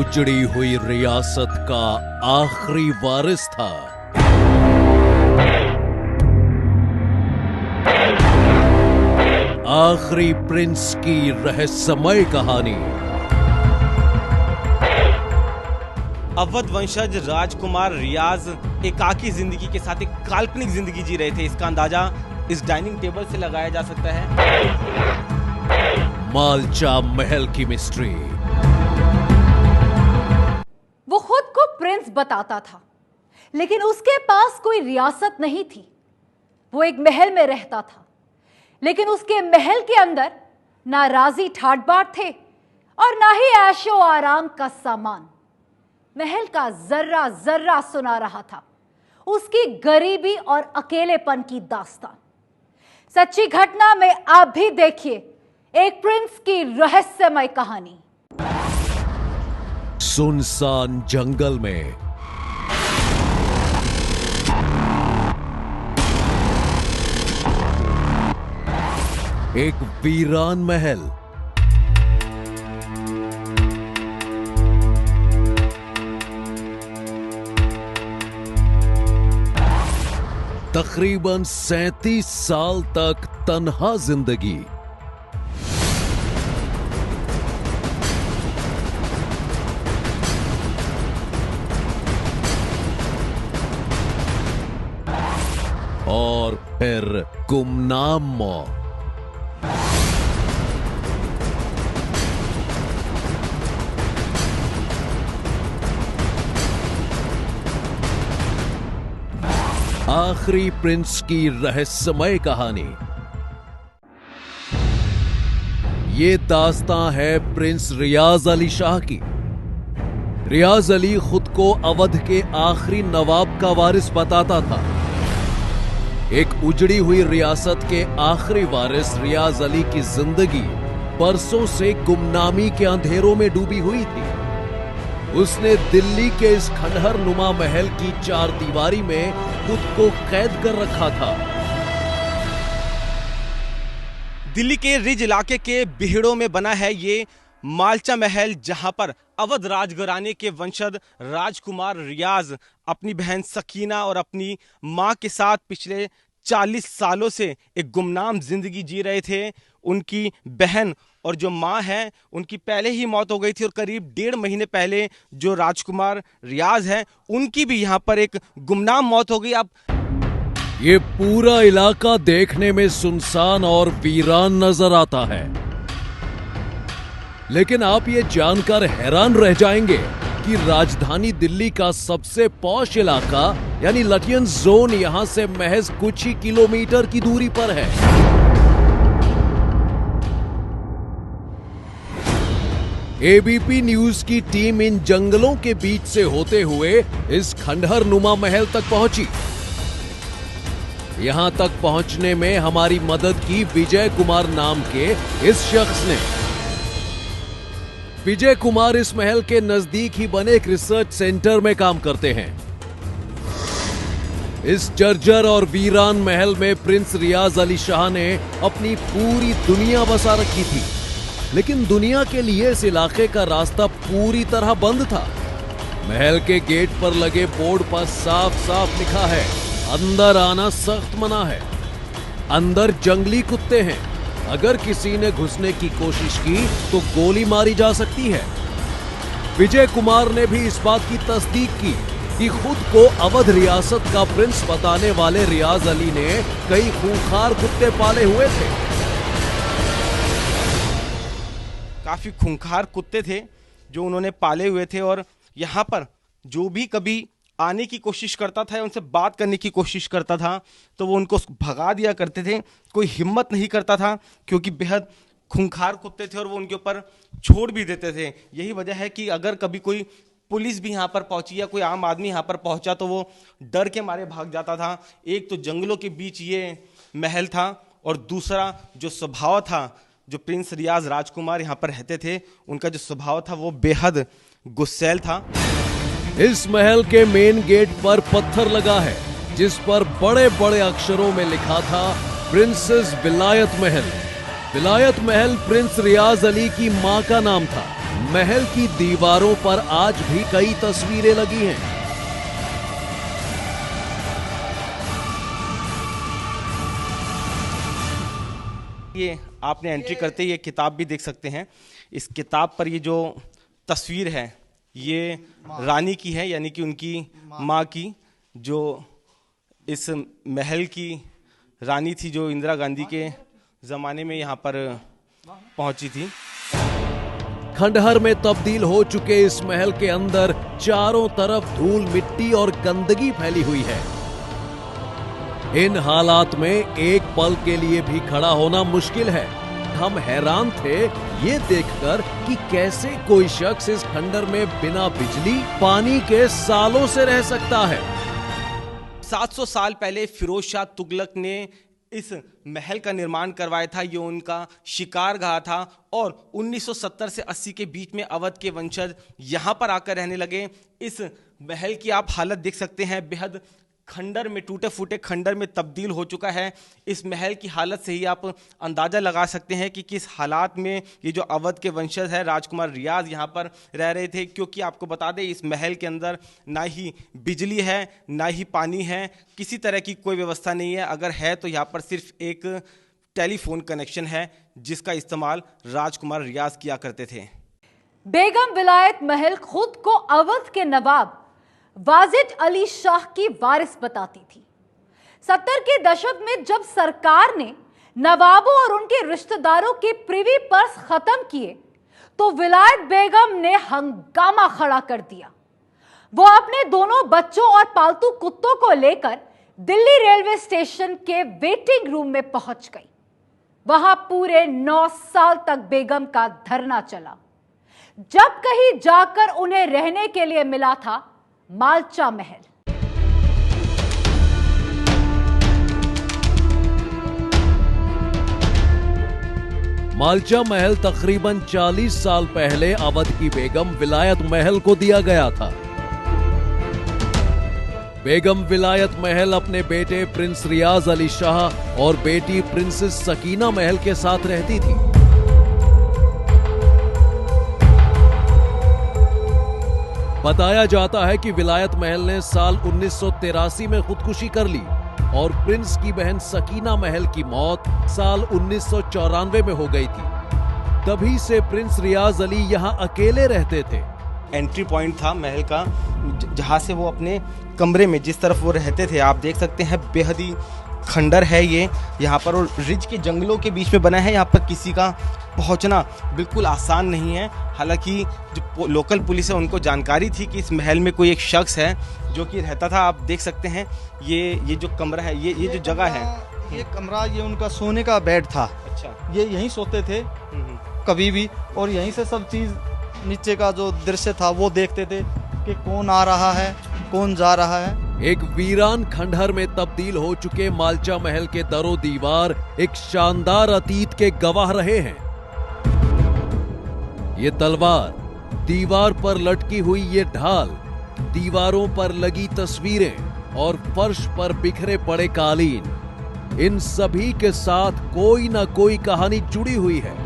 उजड़ी हुई रियासत का आखिरी वारिस था। आखिरी प्रिंस की रहस्यमय कहानी। अवध वंशज राजकुमार रियाज एकाकी जिंदगी के साथ एक काल्पनिक जिंदगी जी रहे थे। इसका अंदाजा इस डाइनिंग टेबल से लगाया जा सकता है। मालचा महल की मिस्ट्री। वो खुद को प्रिंस बताता था, लेकिन उसके पास कोई रियासत नहीं थी। वो एक महल में रहता था, लेकिन उसके महल के अंदर ना राजी ठाट बाट थे और ना ही ऐशो आराम का सामान। महल का जर्रा जर्रा सुना रहा था उसकी गरीबी और अकेलेपन की दास्तान। सच्ची घटना में आप भी देखिए एक प्रिंस की रहस्यमय कहानी। सुनसान जंगल में एक वीरान महल। तकरीबन 37 साल तक तन्हा जिंदगी। और फिर गुमनाम मौत। आखिरी प्रिंस की रहस्यमय कहानी। ये दास्तां है प्रिंस रियाज अली शाह की। रियाज अली खुद को अवध के आखिरी नवाब का वारिस बताता था। एक उजड़ी हुई रियासत के आखिरी वारिस रियाज अली की जिंदगी बरसों से गुमनामी के अंधेरों में डूबी हुई थी। उसने दिल्ली के इस खंडहर नुमा महल की चार दीवारी में खुद को कैद कर रखा था। दिल्ली के रिज इलाके के बिहड़ों में बना है ये मालचा महल, जहां पर अवध राजघराने के वंशज राजकुमार रियाज अपनी बहन सकीना और अपनी मां के साथ पिछले 40 सालों से एक गुमनाम जिंदगी जी रहे थे। उनकी बहन और जो मां है उनकी पहले ही मौत हो गई थी और करीब 1.5 महीने पहले जो राजकुमार रियाज है उनकी भी यहां पर एक गुमनाम मौत हो गई। अब ये पूरा इलाका देखने में सुनसान और वीरान नजर आता है, लेकिन आप ये जानकर हैरान रह जाएंगे कि राजधानी दिल्ली का सबसे पॉश इलाका यानी लटियन जोन यहां से महज कुछ ही किलोमीटर की दूरी पर है। एबीपी न्यूज की टीम इन जंगलों के बीच से होते हुए इस खंडहर नुमा महल तक पहुंची। यहां तक पहुंचने में हमारी मदद की विजय कुमार नाम के इस शख्स ने। विजय कुमार इस महल के नजदीक ही बने एक रिसर्च सेंटर में काम करते हैं। इस जर्जर और वीरान महल में प्रिंस रियाज अली शाह ने अपनी पूरी दुनिया बसा रखी थी, लेकिन दुनिया के लिए इस इलाके का रास्ता पूरी तरह बंद था। महल के गेट पर लगे बोर्ड पर साफ साफ लिखा है, अंदर आना सख्त मना है। अंदर जंगली कुत्ते हैं, अगर किसी ने घुसने की कोशिश की तो गोली मारी जा सकती है। विजय कुमार ने भी इस बात की तस्दीक की कि खुद को अवध रियासत का प्रिंस बताने वाले रियाज अली ने कई खूंखार कुत्ते पाले हुए थे। काफी खूंखार कुत्ते थे जो उन्होंने पाले हुए थे, और यहाँ पर जो भी कभी आने की कोशिश करता था या उनसे बात करने की कोशिश करता था तो वो उनको भगा दिया करते थे। कोई हिम्मत नहीं करता था क्योंकि बेहद खूंखार कुत्ते थे और वो उनके ऊपर छोड़ भी देते थे। यही वजह है कि अगर कभी कोई पुलिस भी यहाँ पर पहुंची या कोई आम आदमी यहाँ पर पहुंचा तो वो डर के मारे भाग जाता था। एक तो जंगलों के बीच ये महल था, और दूसरा जो स्वभाव था, जो प्रिंस रियाज राजकुमार यहाँ पर रहते थे, उनका जो स्वभाव था वो बेहद गुस्सैल था। इस महल के मेन गेट पर पत्थर लगा है जिस पर बड़े बड़े अक्षरों में लिखा था प्रिंसेस विलायत महल। विलायत महल प्रिंस रियाज अली की मां का नाम था। महल की दीवारों पर आज भी कई तस्वीरें लगी हैं। ये आपने एंट्री करते ही ये किताब भी देख सकते हैं। इस किताब पर ये जो तस्वीर है ये रानी की है, यानी कि उनकी माँ की, जो इस महल की रानी थी, जो इंदिरा गांधी के ज़माने में यहाँ पर पहुंची थी। खंडहर में तब्दील हो चुके इस महल के अंदर चारों तरफ धूल मिट्टी और गंदगी फैली हुई है। इन हालात में एक पल के लिए भी खड़ा होना मुश्किल है। हम हैरान थे ये देखकर कि कैसे कोई शख्स इस खंडहर में बिना बिजली पानी के सालों से रह सकता है। 700 साल पहले फिरोज शाह तुगलक ने इस महल का निर्माण करवाया था। ये उनका शिकारगाह था और 1970 से 80 के बीच में अवध के वंशज यहाँ पर आकर रहने लगे। इस महल की आप हालत देख सकते हैं, बेहद खंडर में, टूटे फूटे खंडर में तब्दील हो चुका है। इस महल की हालत से ही आप अंदाज़ा लगा सकते हैं कि किस हालात में ये जो अवध के वंशज है राजकुमार रियाज यहाँ पर रह रहे थे। क्योंकि आपको बता दें इस महल के अंदर ना ही बिजली है, ना ही पानी है, किसी तरह की कोई व्यवस्था नहीं है। अगर है तो यहाँ पर सिर्फ एक टेलीफोन कनेक्शन है जिसका इस्तेमाल राजकुमार रियाज किया करते थे। बेगम विलायत महल खुद को अवध के नवाब वाजिद अली शाह की वारिस बताती थी। 70 के दशक में जब सरकार ने नवाबों और उनके रिश्तेदारों के प्रिवी पर्स खत्म किए तो विलायत बेगम ने हंगामा खड़ा कर दिया। वो अपने दोनों बच्चों और पालतू कुत्तों को लेकर दिल्ली रेलवे स्टेशन के वेटिंग रूम में पहुंच गई। वहां पूरे 9 साल तक बेगम का धरना चला। जब कहीं जाकर उन्हें रहने के लिए मिला था मालचा महल। मालचा महल तकरीबन 40 साल पहले अवध की बेगम विलायत महल को दिया गया था। बेगम विलायत महल अपने बेटे प्रिंस रियाज अली शाह और बेटी प्रिंसेस सकीना महल के साथ रहती थी। बताया जाता है कि विलायत महल ने साल 1983 में खुदकुशी कर ली और प्रिंस की बहन सकीना महल की मौत साल 1994 में हो गई थी। तभी से प्रिंस रियाज अली यहाँ अकेले रहते थे। एंट्री पॉइंट था महल का, जहाँ से वो अपने कमरे में जिस तरफ वो रहते थे, आप देख सकते हैं बेहद ही खंडर है ये यहाँ पर, और रिज के जंगलों के बीच में बना है। यहाँ पर किसी का पहुँचना बिल्कुल आसान नहीं है। हालांकि जो लोकल पुलिस है उनको जानकारी थी कि इस महल में कोई एक शख्स है जो कि रहता था। आप देख सकते हैं ये जो कमरा है, ये जो जगह है, ये कमरा, ये उनका सोने का बेड था। अच्छा, ये यहीं सोते थे कभी भी, और यहीं से सब चीज़ नीचे का जो दृश्य था वो देखते थे कि कौन आ रहा है, कौन जा रहा है। एक वीरान खंडहर में तब्दील हो चुके मालचा महल के दरो दीवार एक शानदार अतीत के गवाह रहे हैं। ये तलवार, दीवार पर लटकी हुई ये ढाल, दीवारों पर लगी तस्वीरें और फर्श पर बिखरे पड़े कालीन, इन सभी के साथ कोई ना कोई कहानी जुड़ी हुई है।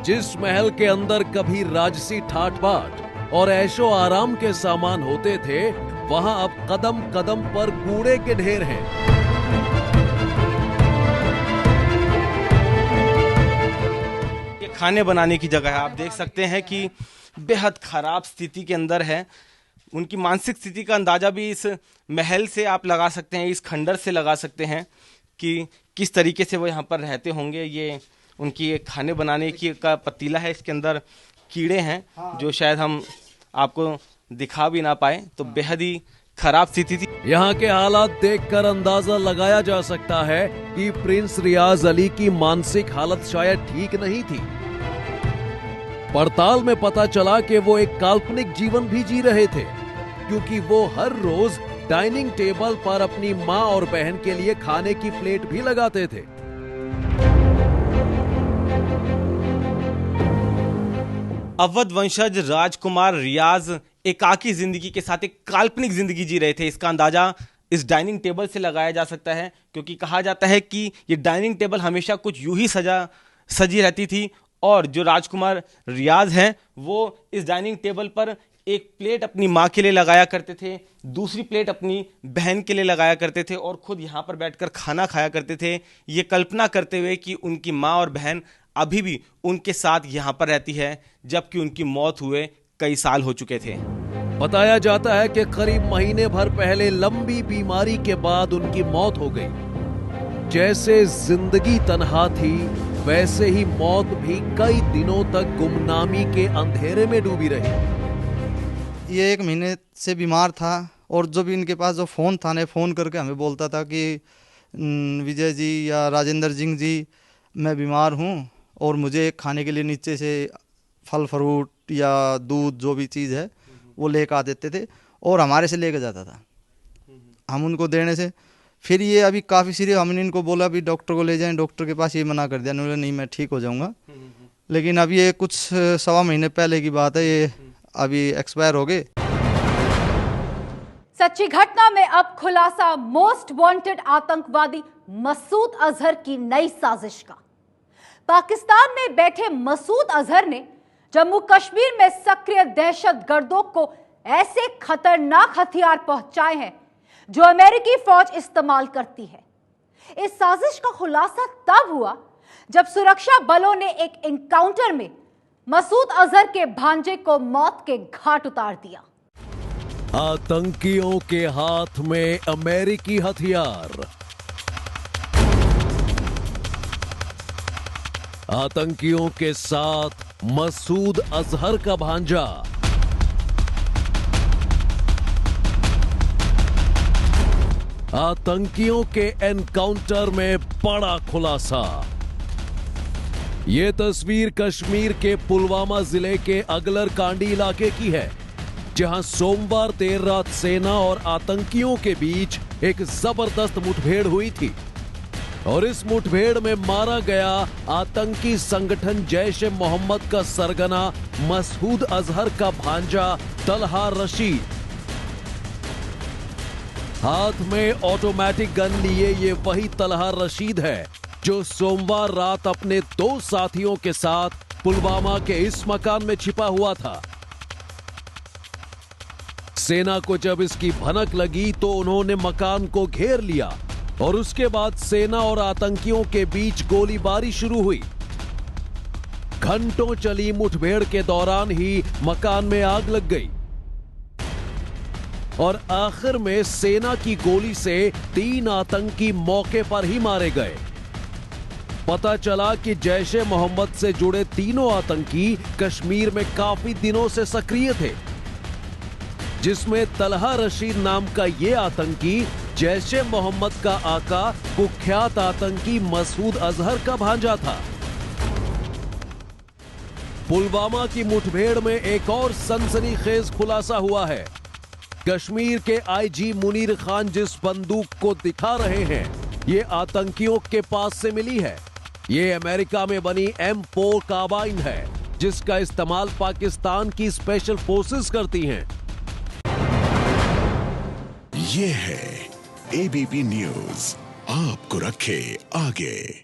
जिस महल के अंदर कभी राजसी ठाट बाट और ऐशो आराम के सामान होते थे, वहां अब कदम कदम पर कूड़े के ढेर हैं। ये खाने बनाने की जगह है। आप देख सकते हैं कि बेहद खराब स्थिति के अंदर है। उनकी मानसिक स्थिति का अंदाजा भी इस महल से आप लगा सकते हैं, इस खंडर से लगा सकते हैं कि किस तरीके से वो यहाँ पर रहते होंगे। ये उनकी ये खाने बनाने की का पतीला है, इसके अंदर कीड़े हैं जो शायद हम आपको दिखा भी ना पाए। तो बेहद ही खराब स्थिति थी। यहाँ के हालात देखकर अंदाजा लगाया जा सकता है कि प्रिंस रियाज अली की मानसिक हालत शायद ठीक नहीं थी। पड़ताल में पता चला कि वो एक काल्पनिक जीवन भी जी रहे थे, क्योंकि वो हर रोज डाइनिंग टेबल पर अपनी माँ और बहन के लिए खाने की प्लेट भी लगाते थे। अवध वंशज राजकुमार रियाज एकाकी जिंदगी के साथ एक काल्पनिक जिंदगी जी रहे थे। इसका अंदाजा इस डाइनिंग टेबल से लगाया जा सकता है, क्योंकि कहा जाता है कि ये डाइनिंग टेबल हमेशा कुछ यूं ही सजी रहती थी। और जो राजकुमार रियाज हैं वो इस डाइनिंग टेबल पर एक प्लेट अपनी माँ के लिए लगाया करते थे, दूसरी प्लेट अपनी बहन के लिए लगाया करते थे और खुद यहाँ पर बैठकर खाना खाया करते थे, ये कल्पना करते हुए कि उनकी माँ और बहन अभी भी उनके साथ यहाँ पर रहती है, जबकि उनकी मौत हुए कई साल हो चुके थे। बताया जाता है कि करीब महीने भर पहले लंबी बीमारी के बाद उनकी मौत हो गई। जैसे जिंदगी तन्हा थी, वैसे ही मौत भी कई दिनों तक गुमनामी के अंधेरे में डूबी रही। ये 1 महीने से बीमार था और जो भी इनके पास जो फ़ोन था ने फ़ोन करके हमें बोलता था कि विजय जी या राजेंद्र सिंह जी, मैं बीमार हूँ और मुझे खाने के लिए नीचे से फल फ्रूट या दूध जो भी चीज़ है वो लेकर आ देते थे और हमारे से लेकर जाता था। हम उनको देने से फिर ये अभी काफ़ी सीरियस, हमने इनको बोला अभी डॉक्टर को ले जाएं, डॉक्टर के पास ये मना कर दिया, उन्होंने नहीं मैं ठीक हो जाऊँगा। लेकिन अभी ये कुछ 1.25 महीने पहले की बात है, ये अभी एक्सपायर हो गए। सच्ची घटना में अब खुलासा मोस्ट वांटेड आतंकवादी मसूद अजहर की नई साजिश का। पाकिस्तान में बैठे मसूद अजहर ने जम्मू कश्मीर में सक्रिय दहशतगर्दों को ऐसे खतरनाक हथियार पहुंचाए हैं जो अमेरिकी फौज इस्तेमाल करती है। इस साजिश का खुलासा तब हुआ जब सुरक्षा बलों ने एक एनकाउंटर में मसूद अजहर के भांजे को मौत के घाट उतार दिया। आतंकियों के हाथ में अमेरिकी हथियार। आतंकियों के साथ मसूद अजहर का भांजा। आतंकियों के एनकाउंटर में बड़ा खुलासा। ये तस्वीर कश्मीर के पुलवामा जिले के अगलर कांडी इलाके की है, जहां सोमवार देर रात सेना और आतंकियों के बीच एक जबरदस्त मुठभेड़ हुई थी और इस मुठभेड़ में मारा गया आतंकी संगठन जैश ए मोहम्मद का सरगना मसूद अजहर का भांजा तलहा रशीद। हाथ में ऑटोमेटिक गन लिए ये वही तलहा रशीद है जो सोमवार रात अपने 2 साथियों के साथ पुलवामा के इस मकान में छिपा हुआ था। सेना को जब इसकी भनक लगी तो उन्होंने मकान को घेर लिया और उसके बाद सेना और आतंकियों के बीच गोलीबारी शुरू हुई। घंटों चली मुठभेड़ के दौरान ही मकान में आग लग गई और आखिर में सेना की गोली से 3 आतंकी मौके पर ही मारे गए। पता चला कि जैश ए मोहम्मद से जुड़े तीनों आतंकी कश्मीर में काफी दिनों से सक्रिय थे, जिसमें तलहा रशीद नाम का ये आतंकी जैश ए मोहम्मद का आका कुख्यात आतंकी मसूद अजहर का भांजा था। पुलवामा की मुठभेड़ में एक और सनसनीखेज खुलासा हुआ है। कश्मीर के आईजी मुनीर खान जिस बंदूक को दिखा रहे हैं, ये आतंकियों के पास से मिली है। ये अमेरिका में बनी M4 कार्बाइन है, जिसका इस्तेमाल पाकिस्तान की स्पेशल फोर्सेस करती हैं। ये है ABP न्यूज़, आपको रखे आगे।